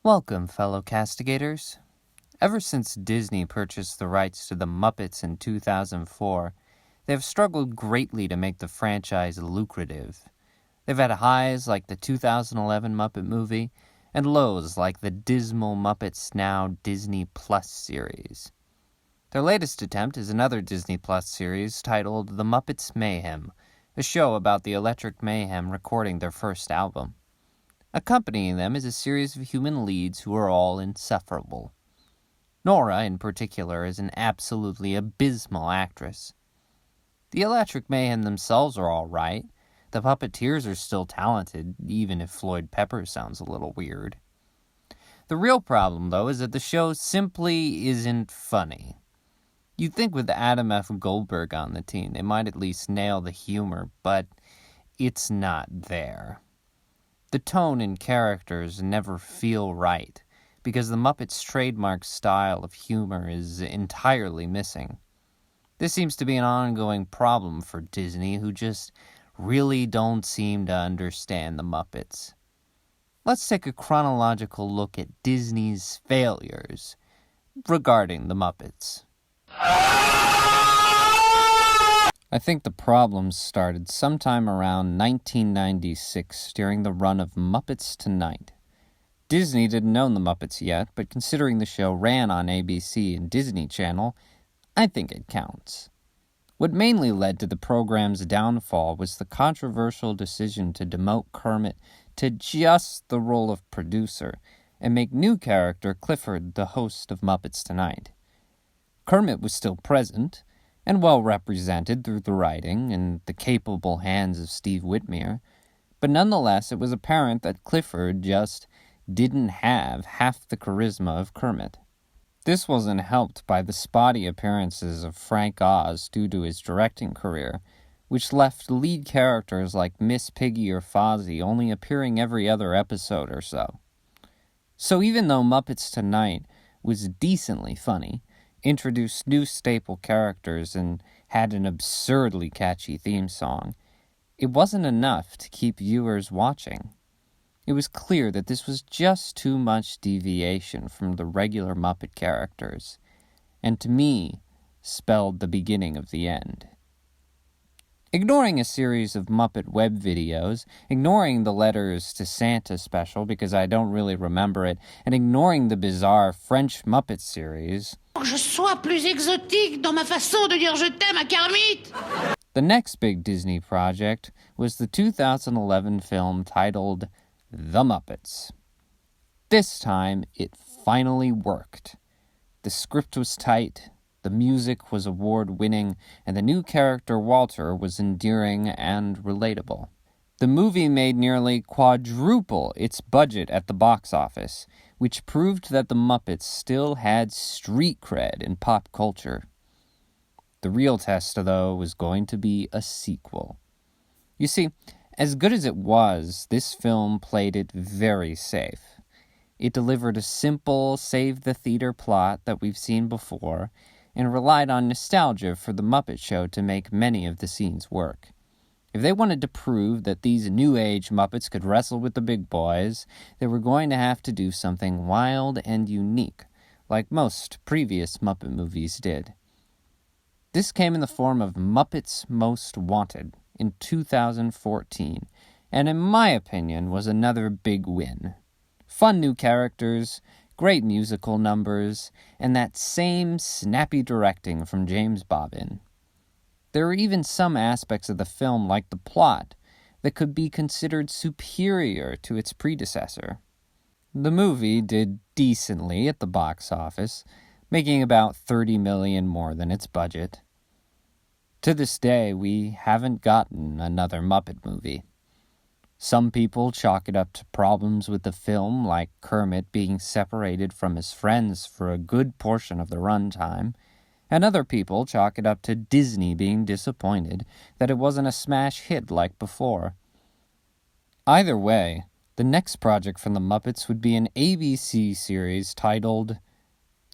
Welcome, fellow castigators. Ever since Disney purchased the rights to the Muppets in 2004, they have struggled greatly to make the franchise lucrative. They've had highs like the 2011 Muppet movie, and lows like the dismal Muppets Now Disney Plus series. Their latest attempt is another Disney Plus series titled The Muppets Mayhem, a show about the Electric Mayhem recording their first album. Accompanying them is a series of human leads who are all insufferable. Nora, in particular, is an absolutely abysmal actress. The Electric Mayhem themselves are all right. The puppeteers are still talented, even if Floyd Pepper sounds a little weird. The real problem, though, is that the show simply isn't funny. You'd think with Adam F. Goldberg on the team, they might at least nail the humor, but it's not there. The tone and characters never feel right, because the Muppets' trademark style of humor is entirely missing. This seems to be an ongoing problem for Disney, who just really don't seem to understand the Muppets. Let's take a chronological look at Disney's failures regarding the Muppets. I think the problems started sometime around 1996 during the run of Muppets Tonight. Disney didn't own the Muppets yet, but considering the show ran on ABC and Disney Channel, I think it counts. What mainly led to the program's downfall was the controversial decision to demote Kermit to just the role of producer and make new character Clifford the host of Muppets Tonight. Kermit was still present, and well represented through the writing and the capable hands of Steve Whitmire, but nonetheless it was apparent that Clifford just didn't have half the charisma of Kermit. This wasn't helped by the spotty appearances of Frank Oz due to his directing career, which left lead characters like Miss Piggy or Fozzie only appearing every other episode or so. So even though Muppets Tonight was decently funny, introduced new staple characters, and had an absurdly catchy theme song, it wasn't enough to keep viewers watching. It was clear that this was just too much deviation from the regular Muppet characters, and to me, spelled the beginning of the end. Ignoring a series of Muppet web videos, ignoring the Letters to Santa special because I don't really remember it, and ignoring the bizarre French Muppet series, Je sois plus exotique dans ma façon de dire je t'aime à Kermit. The next big Disney project was the 2011 film titled The Muppets. This time, it finally worked. The script was tight, the music was award-winning, and the new character Walter was endearing and relatable. The movie made nearly quadruple its budget at the box office, which proved that the Muppets still had street cred in pop culture. The real test, though, was going to be a sequel. You see, as good as it was, this film played it very safe. It delivered a simple, save-the-theater plot that we've seen before, and relied on nostalgia for the Muppet Show to make many of the scenes work. If they wanted to prove that these new-age Muppets could wrestle with the big boys, they were going to have to do something wild and unique, like most previous Muppet movies did. This came in the form of Muppets Most Wanted in 2014, and in my opinion was another big win. Fun new characters, great musical numbers, and that same snappy directing from James Bobbin. There are even some aspects of the film, like the plot, that could be considered superior to its predecessor. The movie did decently at the box office, making about $30 million more than its budget. To this day, we haven't gotten another Muppet movie. Some people chalk it up to problems with the film, like Kermit being separated from his friends for a good portion of the runtime, and other people chalk it up to Disney being disappointed that it wasn't a smash hit like before. Either way, the next project from the Muppets would be an ABC series titled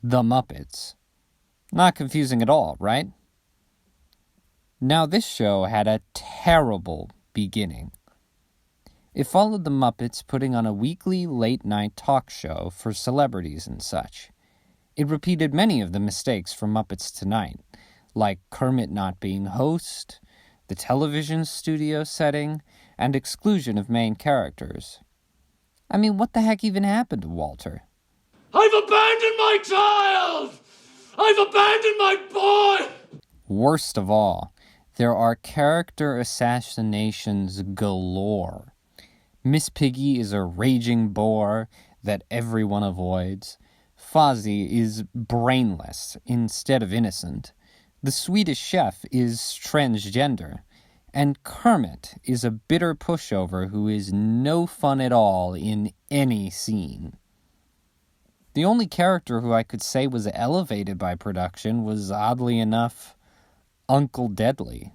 The Muppets. Not confusing at all, right? Now, this show had a terrible beginning. It followed the Muppets putting on a weekly late-night talk show for celebrities and such. It repeated many of the mistakes from Muppets Tonight, like Kermit not being host, the television studio setting, and exclusion of main characters. I mean, what the heck even happened to Walter? I've abandoned my child! I've abandoned my boy! Worst of all, there are character assassinations galore. Miss Piggy is a raging bore that everyone avoids. Fozzie is brainless instead of innocent. The Swedish chef is transgender. And Kermit is a bitter pushover who is no fun at all in any scene. The only character who I could say was elevated by production was, oddly enough, Uncle Deadly.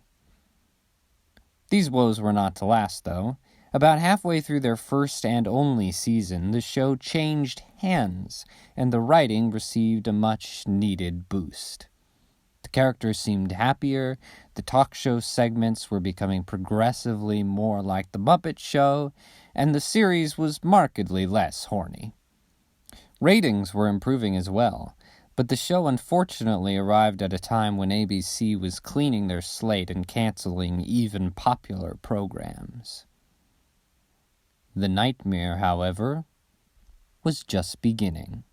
These woes were not to last, though. About halfway through their first and only season, the show changed hands, and the writing received a much-needed boost. The characters seemed happier, the talk show segments were becoming progressively more like The Muppet Show, and the series was markedly less horny. Ratings were improving as well, but the show unfortunately arrived at a time when ABC was cleaning their slate and canceling even popular programs. The nightmare, however, was just beginning.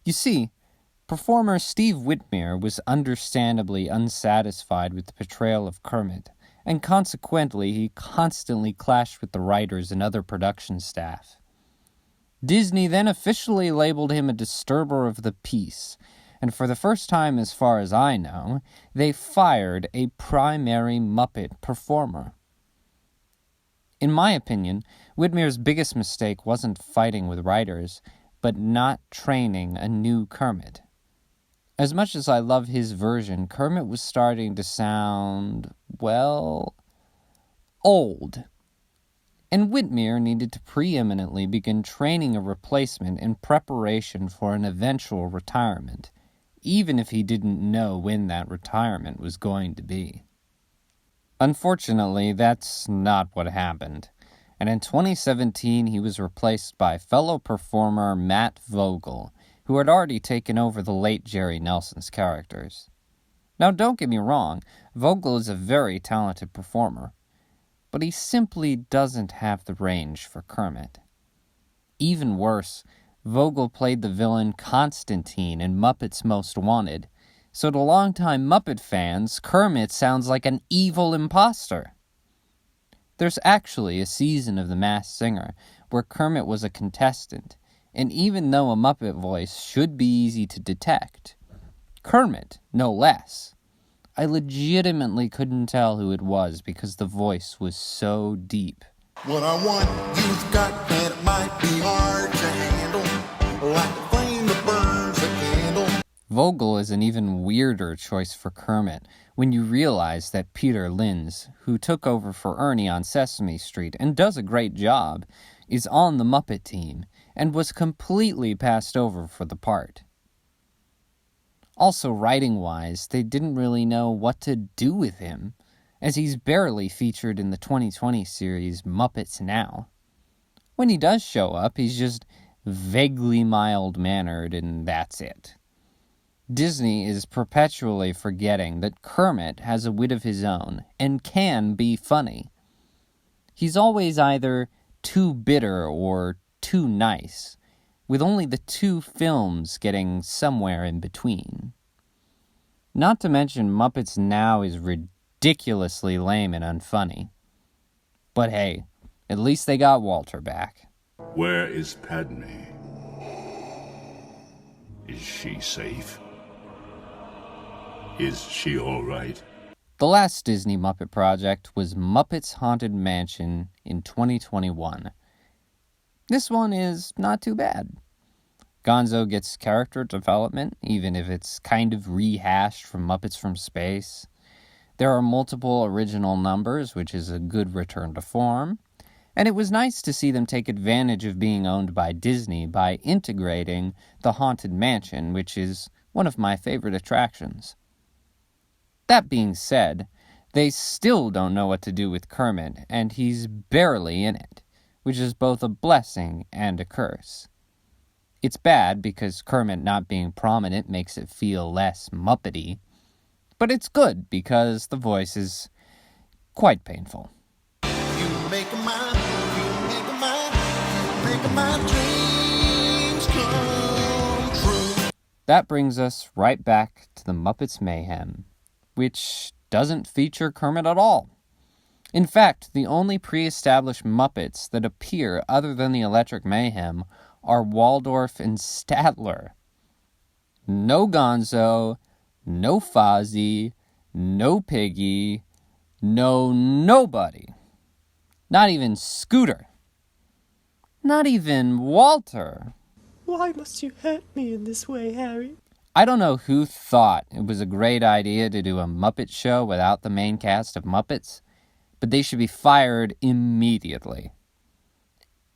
You see, performer Steve Whitmire was understandably unsatisfied with the portrayal of Kermit, and consequently he constantly clashed with the writers and other production staff. Disney then officially labeled him a disturber of the peace, and for the first time as far as I know, they fired a primary Muppet performer. In my opinion, Whitmire's biggest mistake wasn't fighting with writers, but not training a new Kermit. As much as I love his version, Kermit was starting to sound, well, old. And Whitmire needed to preeminently begin training a replacement in preparation for an eventual retirement, even if he didn't know when that retirement was going to be. Unfortunately, that's not what happened, and in 2017 he was replaced by fellow performer Matt Vogel, who had already taken over the late Jerry Nelson's characters. Now don't get me wrong, Vogel is a very talented performer, but he simply doesn't have the range for Kermit. Even worse, Vogel played the villain Constantine in Muppets Most Wanted, so to longtime Muppet fans, Kermit sounds like an evil imposter. There's actually a season of The Masked Singer where Kermit was a contestant, and even though a Muppet voice should be easy to detect, Kermit, no less, I legitimately couldn't tell who it was because the voice was so deep. What I want, you've got, and it might be hard to handle, like the flame that burns a candle. Vogel is an even weirder choice for Kermit when you realize that Peter Linz, who took over for Ernie on Sesame Street and does a great job, is on the Muppet team and was completely passed over for the part. Also, writing-wise, they didn't really know what to do with him, as he's barely featured in the 2020 series Muppets Now. When he does show up, he's just vaguely mild-mannered, and that's it. Disney is perpetually forgetting that Kermit has a wit of his own and can be funny. He's always either too bitter or too nice, with only the two films getting somewhere in between. Not to mention Muppets Now is ridiculously lame and unfunny. But hey, at least they got Walter back. Where is Padme? Is she safe? Is she all right? The last Disney Muppet project was Muppets Haunted Mansion in 2021. This one is not too bad. Gonzo gets character development, even if it's kind of rehashed from Muppets from Space. There are multiple original numbers, which is a good return to form. And it was nice to see them take advantage of being owned by Disney by integrating the Haunted Mansion, which is one of my favorite attractions. That being said, they still don't know what to do with Kermit, and he's barely in it. which is both a blessing and a curse. It's bad because Kermit not being prominent makes it feel less Muppety, but it's good because the voice is quite painful. You make my dreams come true. That brings us right back to the Muppets Mayhem, which doesn't feature Kermit at all. In fact, the only pre-established Muppets that appear other than the Electric Mayhem are Waldorf and Statler. No Gonzo, no Fozzie, no Piggy, no nobody. Not even Scooter. Not even Walter. Why must you hurt me in this way, Harry? I don't know who thought it was a great idea to do a Muppet show without the main cast of Muppets, but they should be fired immediately.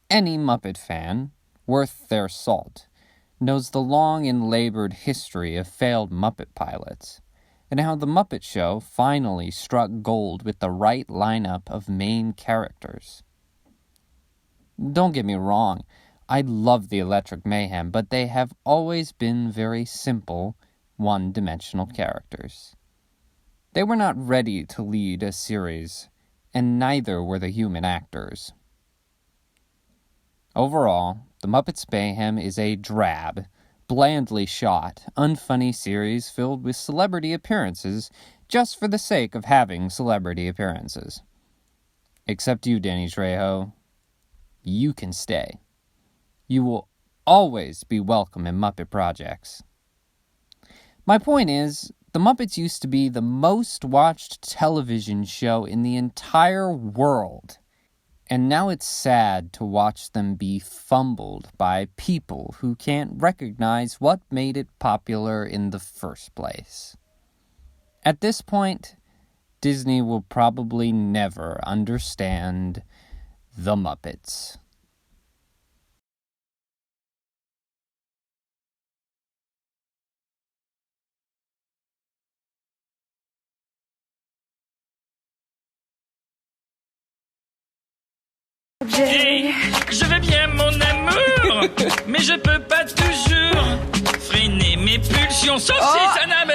Any Muppet fan worth their salt knows the long and labored history of failed Muppet pilots, and how the Muppet Show finally struck gold with the right lineup of main characters. Don't get me wrong, I love the Electric Mayhem, but they have always been very simple, one-dimensional characters. They were not ready to lead a series, and neither were the human actors. Overall, The Muppets Mayhem is a drab, blandly shot, unfunny series filled with celebrity appearances just for the sake of having celebrity appearances. Except you, Danny Trejo. You can stay. You will always be welcome in Muppet projects. My point is, The Muppets used to be the most watched television show in the entire world. And now it's sad to watch them be fumbled by people who can't recognize what made it popular in the first place. At this point, Disney will probably never understand The Muppets. Hey, je vais bien mon amour, mais je peux pas toujours freiner mes pulsions, sauf si ça n'a